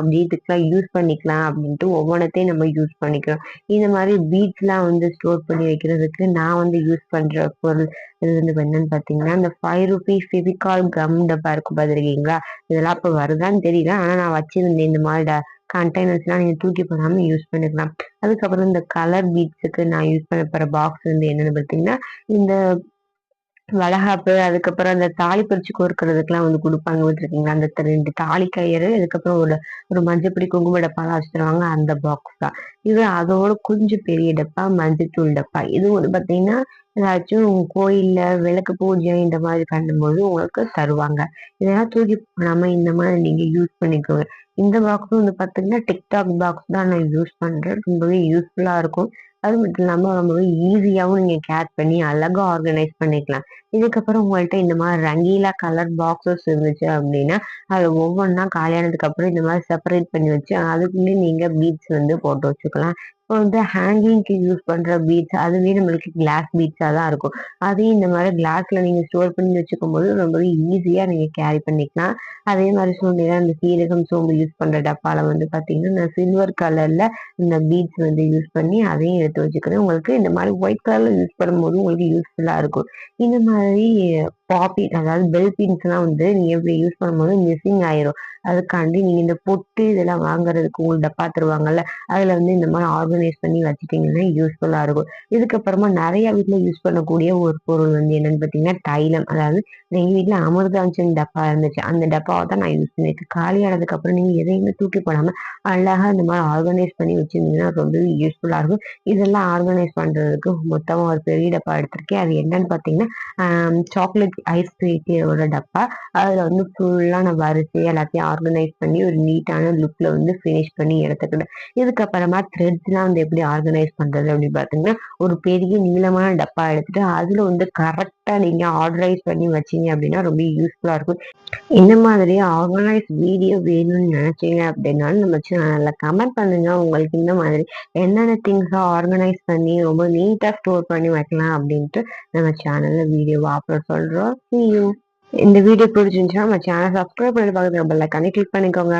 அப்படின்றதுக்குலாம் use பண்ணிக்கலாம் அப்படின்ட்டு ஒவ்வொன்றத்தையும் நம்ம யூஸ் பண்ணிக்கிறோம். இந்த மாதிரி பீட்ஸ்லாம் வந்து ஸ்டோர் பண்ணி வைக்கிறதுக்கு நான் வந்து யூஸ் பண்ற பொருள் இது வந்து என்னன்னு பார்த்தீங்கன்னா, இந்த ₹5 ஃபெவிகால் கம் டப்பா இருக்கும் பார்த்துருக்கீங்களா? இதெல்லாம் இப்ப வருதான்னு தெரியல. ஆனா நான் வச்சிருந்தேன். இந்த மாதிரி கண்டெய்னர்ஸ்லாம் நீங்க தூக்கி போடாம யூஸ் பண்ணிக்கலாம். அதுக்கப்புறம் இந்த கலர் பீட்ஸுக்கு நான் யூஸ் பண்ண போற பாக்ஸ் வந்து என்னன்னு பார்த்தீங்கன்னா, இந்த வளகாப்பு, அதுக்கப்புறம் அந்த தாலி பிரிச்சு கோர்க்கிறதுக்குலாம் வந்து குடுப்பாங்க பார்த்துருக்கீங்களா? அந்த 2 தாலி கயிறு, அதுக்கப்புறம் ஒரு ஒரு மஞ்சப்பொடி, குங்கும டப்பாலாம் வச்சு தருவாங்க. அந்த பாக்ஸ் தான். இது அதோட கொஞ்சம் பெரிய டப்பா, மஞ்சத்தூள் டப்பா. இது வந்து பார்த்தீங்கன்னா, ஏதாச்சும் கோயில்ல விளக்கு பூஜை இந்த மாதிரி பண்ணும்போது உங்களுக்கு தருவாங்க. இதெல்லாம் தூக்கி போடாம இந்த மாதிரி நீங்க யூஸ் பண்ணிக்கோங்க. இந்த பாக்ஸும் வந்து பார்த்தீங்கன்னா, டிக்டாக் பாக்ஸ் தான் நான் யூஸ் பண்றேன். ரொம்பவே யூஸ்ஃபுல்லா இருக்கும். அது மட்டும் இல்லாம ரொம்பவே ஈஸியாவும் நீங்க கேர் பண்ணி அழகா ஆர்கனைஸ் பண்ணிக்கலாம். இதுக்கப்புறம் உங்கள்ட்ட இந்த மாரி ரங்கீலா கலர் பாக்ஸஸ் இருந்துச்சு அப்டின்னா, அத ஒவ்வொன்னா காலியானதுக்கு அப்புறம் இந்த மாரி செப்பரேட் பண்ணி வச்சு, அதுக்குள்ளயே நீங்க பீட்ஸ் வந்து போட்டு வச்சுக்கலாம். இப்போ வந்து ஹேங்கிங்க்கு யூஸ் பண்ற பீட்ஸ் அதுவே நம்மளுக்கு கிளாஸ் பீட்ஸா தான் இருக்கும். அதையும் இந்த மாரி கிளாஸ்ல நீங்க ஸ்டோர் பண்ணி வச்சுக்கும்போது ரொம்பவே ஈஸியா நீங்க கேரி பண்ணிக்கலாம். அதே மாரி சொன்னீங்கன்னா, இந்த சீரகம், சோம்பு யூஸ் பண்ற டப்பால வந்து பார்த்தீங்கன்னா, நான் சில்வர் கலர்ல இந்த பீட்ஸ் வந்து யூஸ் பண்ணி அதையும் எடுத்து வச்சுக்கிறேன். உங்களுக்கு இந்த மாரி ஒயிட் கலர்ல யூஸ் பண்ணும்போது உங்களுக்கு யூஸ்ஃபுல்லா இருக்கும். இந்த மாதிரி பாப்பின் அதாவது பெல் பின்ஸ்லாம் வந்து நீங்க இப்படி யூஸ் பண்ணும்போது மிஸ்ஸிங் ஆயிரும். அதுக்காண்டி நீங்க இந்த பொட்டு இதெல்லாம் வாங்குறதுக்கு உங்களுக்கு டப்பா தருவாங்கல்ல, அதுல வந்து இந்த மாரி ஆர்கனைஸ் பண்ணி வச்சுட்டீங்கன்னா யூஸ்ஃபுல்லா இருக்கும். இதுக்கப்புறமா நெறைய வீட்ல யூஸ் பண்ணக்கூடிய ஒரு பொருள் வந்து என்னன்னு பார்த்தீங்கன்னா, தைலம். அதாவது எங்க வீட்ல அமிர்தாஞ்சன் டப்பா இருந்துச்சு. அந்த டப்பாவ தான் நான் யூஸ் பண்ணியிருக்கேன். காலியானதுக்கு அப்புறம் நீங்க எதையுமே தூக்கி போடாம அழகா இந்த மாரி ஆர்கனைஸ் பண்ணி வச்சிருந்தீங்கன்னா ரொம்பவே யூஸ்ஃபுல்லா இருக்கும். இதெல்லாம் ஆர்கனைஸ் பண்றதுக்கு மொத்தமா ஒரு பெரிய டப்பா எடுத்திருக்கேன். அது என்னன்னு பார்த்தீங்கன்னா, சாக்லேட் ஐஸ் கிரீமோட டப்பா. அதுல வந்து ஃபுல்லா நான் வரிசையா எல்லாத்தையும் ஆர்கனைஸ் பண்ணி ஒரு நீட்டான லுக்ல வந்து ஃபினிஷ் பண்ணி எடுத்துக்கிட்டேன். இதுக்கப்புறமா த்ரெட்ஸ்லாம் வந்து எப்படி ஆர்கனைஸ் பண்றது அப்படின்னு பார்த்தீங்கன்னா, ஒரு பெரிய நீளமான டப்பா எடுத்துட்டு அதுல வந்து கரெக்ட்டா நீங்க ஆர்கனைஸ் பண்ணி வச்சீங்க அப்படின்னா ரொம்ப யூஸ்ஃபுல்லா இருக்கும். இந்த மாதிரி ஆர்கனைஸ் வீடியோ வேணும்னு நினைச்சீங்க அப்படின்னாலும் நம்ம சேனல்ல கமெண்ட் பண்ணுங்க. உங்களுக்கு இந்த மாதிரி என்னென்ன திங்ஸ ஆர்கனைஸ் பண்ணி ரொம்ப நீட்டா ஸ்டோர் பண்ணி வைக்கலாம் அப்படின்ட்டு நம்ம சேனல்ல வீடியோவா அப்லோட் பண்றோம். See you. இந்த வீடியோ பிடிச்சிருந்துச்சுன்னா நம்ம சேனல் சப்ஸ்கிரைப் பண்ணி பக்கத்துல பெல் ஐகானை கிளிக் பண்ணிக்கோங்க.